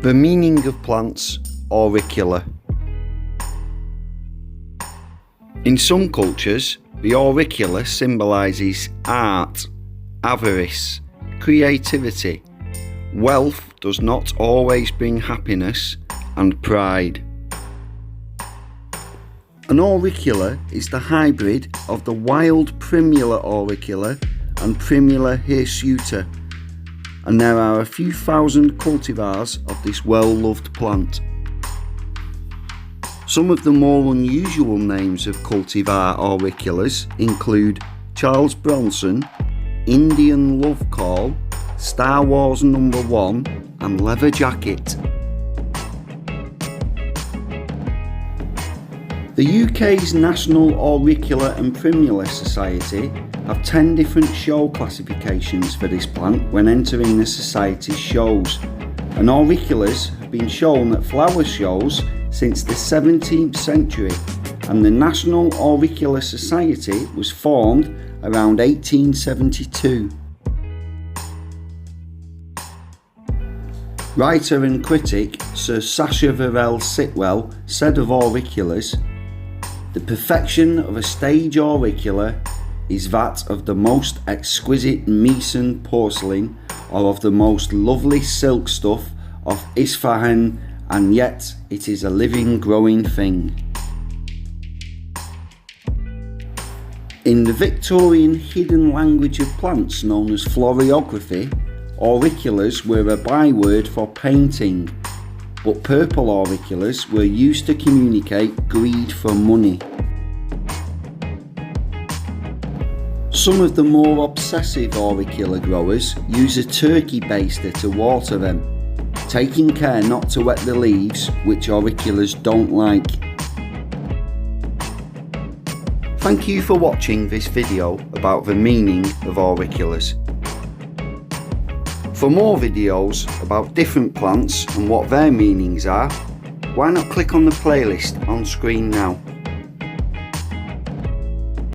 The meaning of plants, auricula. In some cultures, the auricula symbolises art, avarice, creativity. Wealth does not always bring happiness and pride. An auricula is the hybrid of the wild Primula auricula and Primula hirsuta, and there are a few thousand cultivars of this well-loved plant. Some of the more unusual names of cultivar auriculas include Charles Bronson, Indian Love Call, Star Wars Number 1 and Leather Jacket. The UK's National Auricula and Primula Society have 10 different show classifications for this plant when entering the Society's shows, and auriculas have been shown at flower shows since the 17th century, and the National Auricula Society was formed around 1872. Writer and critic Sir Sacha Villell Sitwell said of auriculas, "The perfection of a stage auricula is that of the most exquisite Meissen porcelain or of the most lovely silk stuff of Isfahan, and yet it is a living, growing thing." In the Victorian hidden language of plants known as floriography, auriculas were a byword for painting, but purple auriculas were used to communicate greed for money. Some of the more obsessive auricula growers use a turkey baster to water them, taking care not to wet the leaves, which auriculas don't like. Thank you for watching this video about the meaning of auriculas. For more videos about different plants and what their meanings are, why not click on the playlist on screen now.